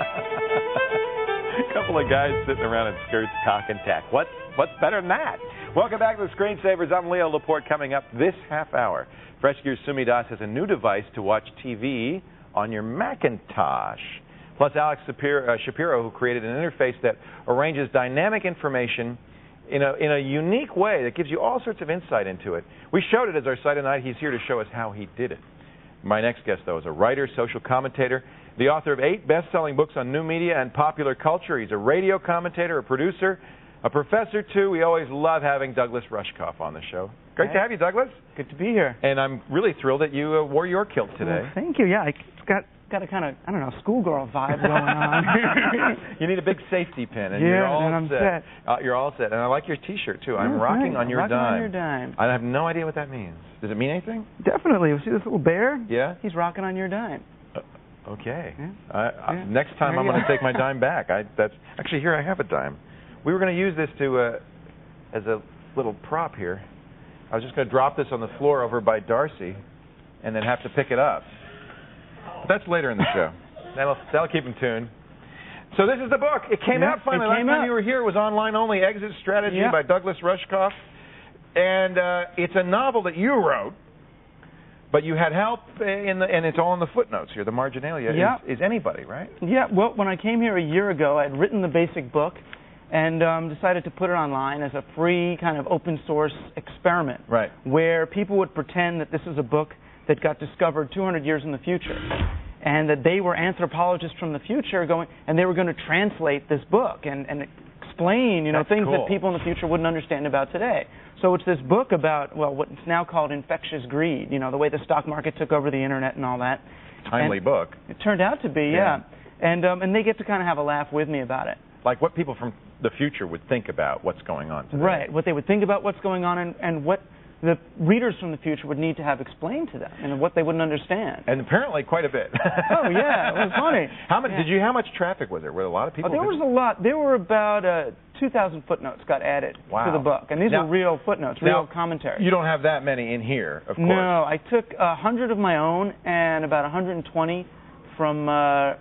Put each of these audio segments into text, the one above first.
A couple of guys sitting around in skirts talking tech. What's better than that? Welcome back to the Screensavers. I'm Leo Laporte. Coming up this half hour, Fresh Gear's Sumi Das has a new device to watch TV on your Macintosh. Plus, Alex Shapiro, who created an interface that arranges dynamic information in a unique way that gives you all sorts of insight into it. We showed it as our site tonight. He's here to show us how he did it. My next guest, though, is a writer, social commentator, the author of 8 best-selling books on new media and popular culture. He's a radio commentator, a producer, a professor, too. We always love having Douglas Rushkoff on the show. Great to have you, Douglas. Good to be here. And I'm really thrilled that you wore your kilt today. Well, thank you. Yeah, it's got a kind of, I don't know, schoolgirl vibe going on. You need a big safety pin, and yeah, you're all I'm set. You're all set. And I like your T-shirt, too. I'm rocking on your rocking dime. on your dime. I have no idea what that means. Does it mean anything? Definitely. You see this little bear? Yeah. He's rocking on your dime. Okay. Yeah. Next time I'm going to take my dime back. Actually, here I have a dime. We were going to use this as a little prop here. I was just going to drop this on the floor over by Darcy and then have to pick it up. But that's later in the show. That'll keep him tuned. So this is the book. It came out finally. Last time you were here, it was online only. Exit Strategy by Douglas Rushkoff. And it's a novel that you wrote, but you had help, and it's all in the footnotes here. The marginalia is anybody, right? Yeah. Well, when I came here a year ago, I had written the basic book and decided to put it online as a free kind of open source experiment, right, where people would pretend that this is a book that got discovered 200 years in the future, and that they were anthropologists from the future and they were going to translate this book and explain, things that people in the future wouldn't understand about today. So it's this book about, well, what's now called infectious greed, the way the stock market took over the internet and all that. Timely book. It turned out to be, yeah. And they get to kind of have a laugh with me about it. Like what people from the future would think about what's going on today. Right, what they would think about what's going on and what the readers from the future would need to have explained to them and what they wouldn't understand. And apparently quite a bit. Oh, yeah, it was funny. How much traffic was there? Were there a lot of people? There was a lot. There were about 2,000 footnotes got added to the book. And these are real footnotes, real commentary. You don't have that many in here, of course. No, I took 100 of my own and about 120 from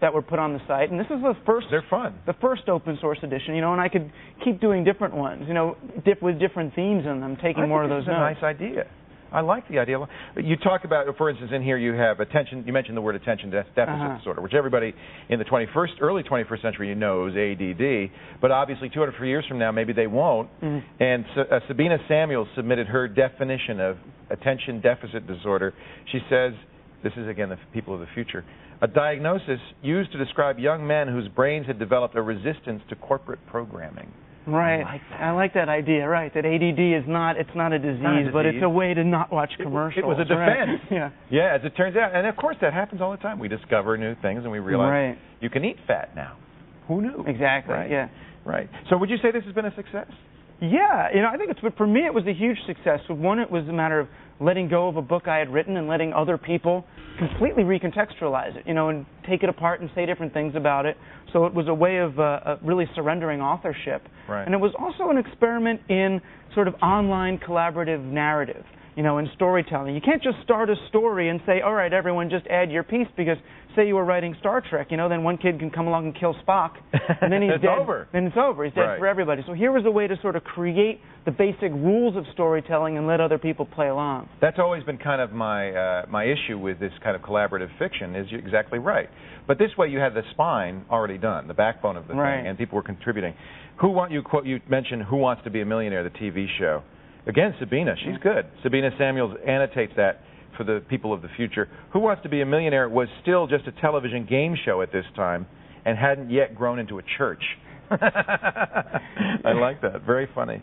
that were put on the site, and this is the first. They're fun. The first open source edition, and I could keep doing different ones, with different themes in them, taking more of those notes. It's a nice idea. I like the idea. You talk about, for instance, in here you have attention. You mentioned the word attention deficit disorder, which everybody in the early 21st century knows ADD, but obviously 200 years from now maybe they won't. And Sabina Samuels submitted her definition of attention deficit disorder. She says, this is again the people of the future, a diagnosis used to describe young men whose brains had developed a resistance to corporate programming. Right. I like that idea, right, that ADD is not a disease, but it's a way to not watch commercials. It was a defense. Right. Yeah, as it turns out. And, of course, that happens all the time. We discover new things, and we realize you can eat fat now. Who knew? Exactly, right. Right. So would you say this has been a success? Yeah, I think for me it was a huge success. One, it was a matter of letting go of a book I had written and letting other people completely recontextualize it, and take it apart and say different things about it. So it was a way of really surrendering authorship. Right. And it was also an experiment in sort of online collaborative narrative, in storytelling. You can't just start a story and say, all right, everyone, just add your piece, because say you were writing Star Trek, then one kid can come along and kill Spock, and then he's dead. Over. Then it's over. He's dead for everybody. So here was a way to sort of create the basic rules of storytelling and let other people play along. That's always been kind of my issue with this kind of collaborative fiction, is you're exactly right. But this way you had the spine already done, the backbone of the thing, and people were contributing. You mentioned Who Wants to Be a Millionaire, the TV show. Again, Sabina, she's good. Sabina Samuels annotates that for the people of the future. Who Wants to Be a Millionaire was still just a television game show at this time and hadn't yet grown into a church. I like that. Very funny.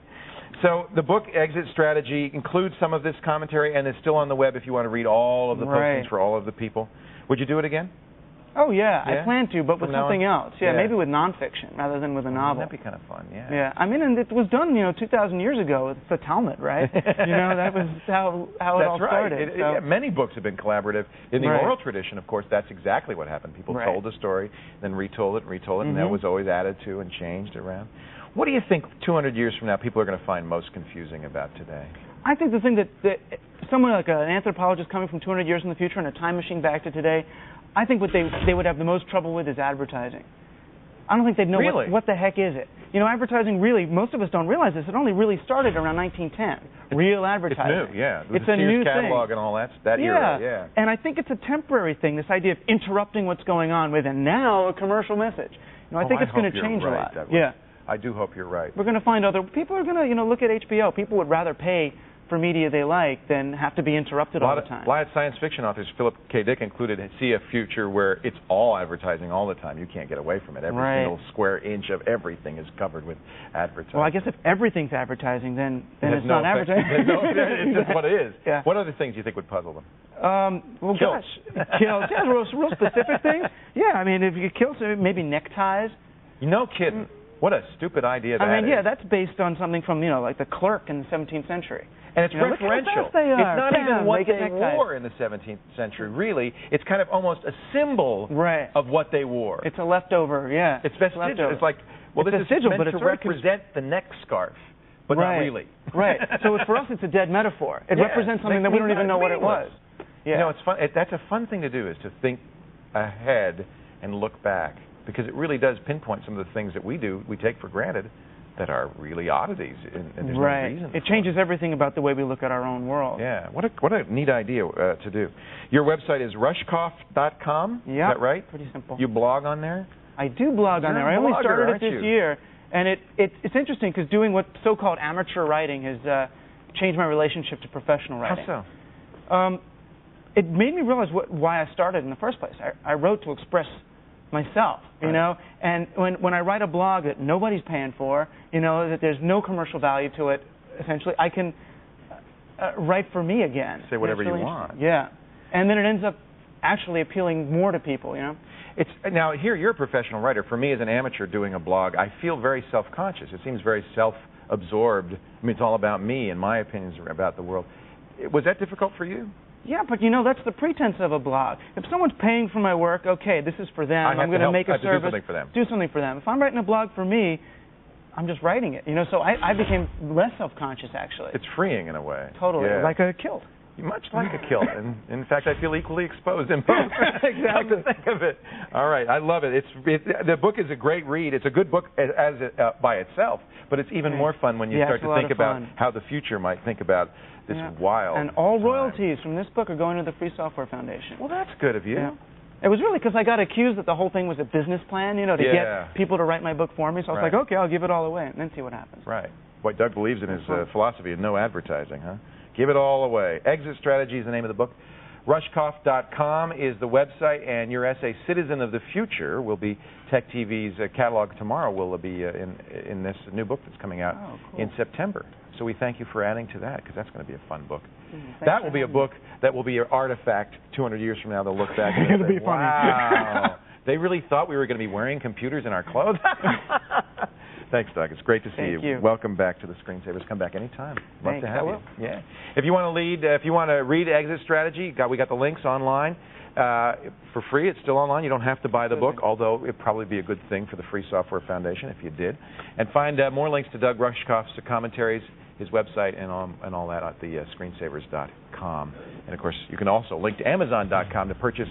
So the book, Exit Strategy, includes some of this commentary and is still on the web if you want to read all of the postings for all of the people. Would you do it again? Oh, yeah, I plan to, but with something else. Yeah, maybe with nonfiction rather than with a novel. That'd be kind of fun, Yeah, I mean, and it was done, 2,000 years ago with the Talmud, right? That was how it all started. That's right. Many books have been collaborative. In the oral tradition, of course, that's exactly what happened. People told a story, then retold it, and that was always added to and changed around. What do you think 200 years from now people are going to find most confusing about today? I think the thing that someone like an anthropologist coming from 200 years in the future in a time machine back to today, I think what they would have the most trouble with is advertising. I don't think they'd know Really? what the heck is it. You know, advertising really, most of us don't realize this, it only really started around 1910. Real advertising. It's new, yeah. It's the a Sears new catalog thing. and all that era, yeah. And I think it's a temporary thing, this idea of interrupting what's going on with, and now a commercial message. You know, I think it's going to change a lot. Yeah. I do hope you're right. We're going to find people are going to, you know, look at HBO. People would rather pay for media they like than have to be interrupted all the time. A lot of science fiction authors, Philip K. Dick included, see a future where it's all advertising all the time. You can't get away from it. Every single square inch of everything is covered with advertising. Well, I guess if everything's advertising, then it's not advertising. It's just what it is. Yeah. What other things do you think would puzzle them? Well, Kills. gosh, kills. Yeah, real specific things. Yeah, I mean, if you kill, maybe neckties. No kidding. What a stupid idea that is. I mean, yeah, that's based on something from, you know, like the clerk in the 17th century. And it's referential. It's not even what they neckties. wore in the 17th century, really. It's kind of almost a symbol of what they wore. It's a leftover, yeah. It's vestigial. It's like, well, it's this is meant to represent the neck scarf, but not really. Right. So for us, it's a dead metaphor. It represents something that we don't even know what it was. Yeah. You know, it's fun. That's a fun thing to do, is to think ahead and look back, because it really does pinpoint some of the things that we do, we take for granted, that are really oddities, and there's no reason. It changes everything about the way we look at our own world. Yeah, what a neat idea to do. Your website is rushkoff.com, is that right? Pretty simple. You blog on there? I do blog on there. I only started it this year, and it's interesting because doing what so-called amateur writing has changed my relationship to professional writing. How so? It made me realize why I started in the first place. I wrote to express myself, you know, and when I write a blog that nobody's paying for, you know, that there's no commercial value to it, essentially, I can write for me again. Say whatever you want. Yeah, and then it ends up actually appealing more to people, you know. Now, here, you're a professional writer. For me, as an amateur doing a blog, I feel very self-conscious. It seems very self-absorbed. I mean, it's all about me and my opinions about the world. Was that difficult for you? Yeah, but you know, that's the pretense of a blog. If someone's paying for my work, okay, this is for them. I'm going to make a service. Do something for them. Do something for them. If I'm writing a blog for me, I'm just writing it. You know, so I became less self-conscious, actually. It's freeing in a way. Totally, like a kilt. Much like a kilt, and in fact, I feel equally exposed in both. Exactly. Come to think of it. All right, I love it. The book is a great read. It's a good book by itself, but it's even more fun when you start to think about how the future might think about this wild. And all royalties from this book are going to the Free Software Foundation. Well, that's good of you. Yeah. It was really because I got accused that the whole thing was a business plan, you know, to get people to write my book for me. So I was like, okay, I'll give it all away and then see what happens. Right. Boy, Doug believes in his philosophy of no advertising, huh? Give it all away. Exit Strategy is the name of the book. Rushkoff.com is the website, and your essay, Citizen of the Future, will be Tech TV's catalog tomorrow. Will be in this new book that's coming out in September. So we thank you for adding to that, because that's going to be a fun book. That will be a book that will be an artifact 200 years from now. They'll look back and it'll be funny. Wow, they really thought we were going to be wearing computers in our clothes. Thanks, Doug. It's great to see you. Welcome back to the Screensavers. Come back anytime. Love to have you. Yeah. If you want to read Exit Strategy, we got the links online for free. It's still online. You don't have to buy the book, although it'd probably be a good thing for the Free Software Foundation if you did. And find more links to Doug Rushkoff's commentaries, his website, and all that at the screensavers.com. And, of course, you can also link to Amazon.com to purchase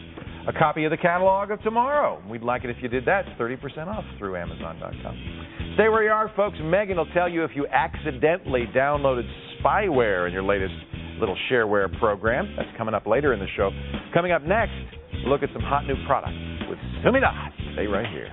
a copy of the catalog of tomorrow. We'd like it if you did that. It's 30% off through Amazon.com. Stay where you are, folks. Megan will tell you if you accidentally downloaded spyware in your latest little shareware program. That's coming up later in the show. Coming up next, look at some hot new products with Sumi Das. Stay right here.